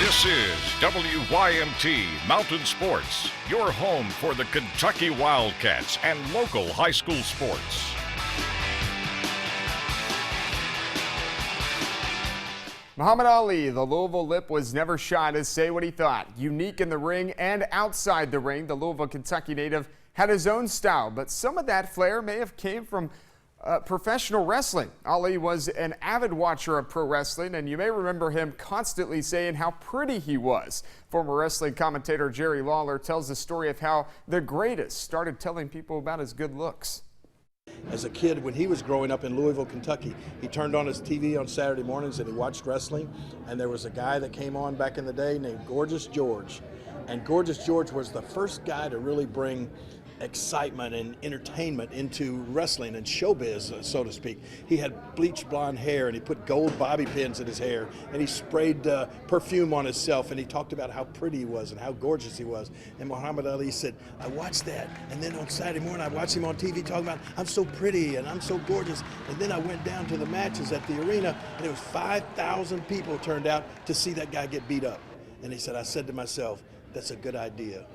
This is WYMT Mountain Sports, your home for the Kentucky Wildcats and local high school sports. Muhammad Ali, the Louisville Lip, was never shy to say what he thought. Unique in the ring and outside the ring, the Louisville, Kentucky native had his own style, but some of that flair may have came from professional wrestling. Ali was an avid watcher of pro wrestling, and you may remember him constantly saying how pretty he was. Former wrestling commentator Jerry Lawler tells the story of how the greatest started telling people about his good looks. As a kid, when he was growing up in Louisville, Kentucky, he turned on his TV on Saturday mornings and he watched wrestling, and there was a guy that came on back in the day named Gorgeous George. And Gorgeous George was the first guy to really bring excitement and entertainment into wrestling and showbiz, so to speak. He had bleached blonde hair, and he put gold bobby pins in his hair, and he sprayed perfume on himself, and he talked about how pretty he was and how gorgeous he was. And Muhammad Ali said, I watched that, and then on Saturday morning I watched him on TV talking about I'm so pretty and I'm so gorgeous, and then I went down to the matches at the arena, and it was 5,000 people turned out to see that guy get beat up. And he said, I said to myself, that's a good idea.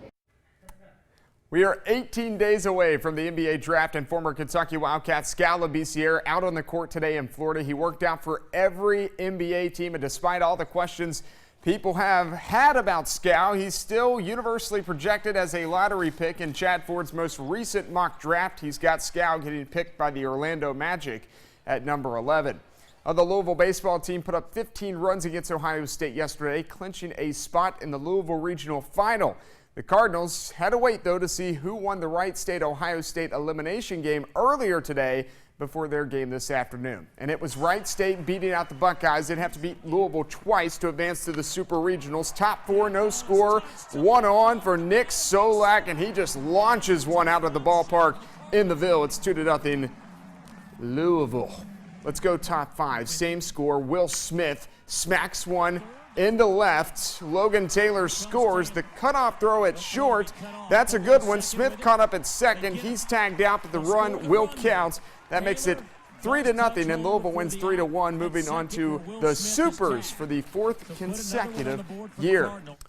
We are 18 days away from the NBA draft, and former Kentucky Wildcat Skal Labissiere out on the court today in Florida. He worked out for every NBA team, and despite all the questions people have had about Skal, he's still universally projected as a lottery pick in Chad Ford's most recent mock draft. He's got Skal getting picked by the Orlando Magic at number 11. The Louisville baseball team put up 15 runs against Ohio State yesterday, clinching a spot in the Louisville Regional Final. The Cardinals had to wait, though, to see who won the Wright State-Ohio State elimination game earlier today before their game this afternoon. And it was Wright State beating out the Buckeyes. They'd have to beat Louisville twice to advance to the Super Regionals. Top four, no score, one on for Nick Solak, and he just launches one out of the ballpark in the Ville. It's 2-0 Louisville. Let's go top five. Same score. Will Smith smacks one into left. Logan Taylor scores. The cutoff throw at short. That's a good one. Smith caught up at second. He's tagged out, but the run will count. That makes it 3-0, and Louisville wins 3-1, moving on to the Supers for the fourth consecutive year.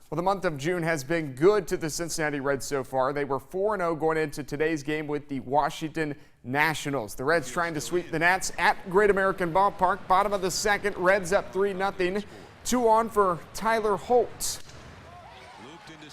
Well, the month of June has been good to the Cincinnati Reds so far. They were 4-0 going into today's game with the Washington Nationals. The Reds trying to sweep the Nats at Great American Ballpark. Bottom of the second, Reds up 3-0. 2 on for Tyler Holt.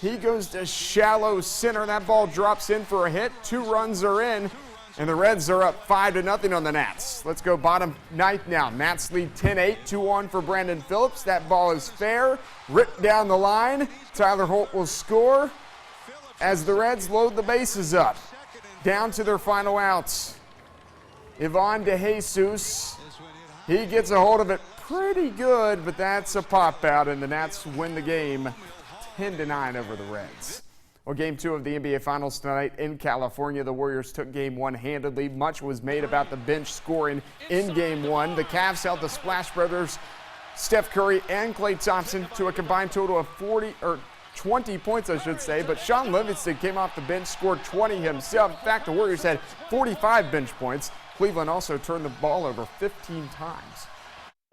He goes to shallow center. That ball drops in for a hit. 2 runs are in, and the Reds are up 5-0 on the Nats. Let's go bottom ninth now. Nats lead 10-8. 2 on for Brandon Phillips. That ball is fair. Ripped down the line. Tyler Holt will score as the Reds load the bases up. Down to their final outs. Ivan DeJesus. He gets a hold of it pretty good, but that's a pop out, and the Nats win the game 10-9 over the Reds. Well, game 2 of the NBA Finals tonight in California. The Warriors took game 1 handedly. Much was made about the bench scoring in game 1. The Cavs held the Splash Brothers, Steph Curry and Klay Thompson, to a combined total of 20 points, I should say, but Sean Livingston came off the bench, scored 20 himself. In fact, the Warriors had 45 bench points. Cleveland also turned the ball over 15 times.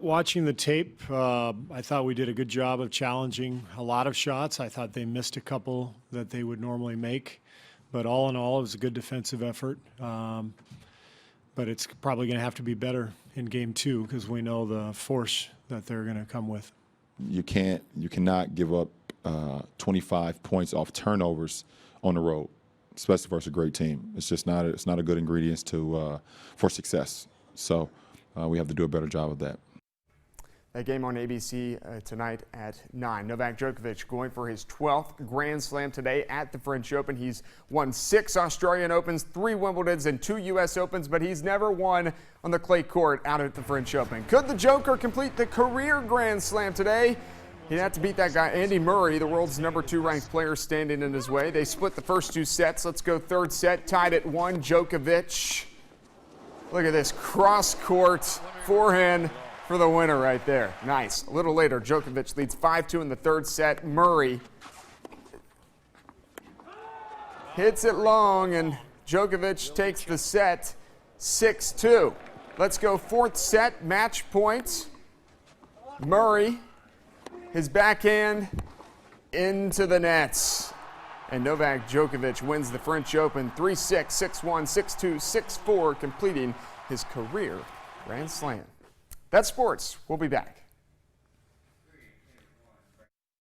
Watching the tape, I thought we did a good job of challenging a lot of shots. I thought they missed a couple that they would normally make. But all in all, it was a good defensive effort. But it's probably going to have to be better in game 2 because we know the force that they're going to come with. You cannot give up 25 points off turnovers on the road, especially versus a great team. It's just not a good ingredient for success. So we have to do a better job of that. That game on ABC tonight at 9. Novak Djokovic going for his 12th Grand Slam today at the French Open. He's won 6 Australian Opens, 3 Wimbledons, and 2 U.S. Opens, but he's never won on the clay court out at the French Open. Could the Joker complete the career Grand Slam today? He'd have to beat that guy, Andy Murray, the world's number 2 ranked player, standing in his way. They split the first 2 sets. Let's go third set, tied at 1. Djokovic. Look at this cross-court forehand for the winner right there. Nice. A little later, Djokovic leads 5-2 in the third set. Murray hits it long, and Djokovic takes the set 6-2. Let's go fourth set, match point. Murray his backhand into the nets. And Novak Djokovic wins the French Open 3-6, 6-1, 6-2, 6-4, completing his career Grand Slam. That's sports. We'll be back.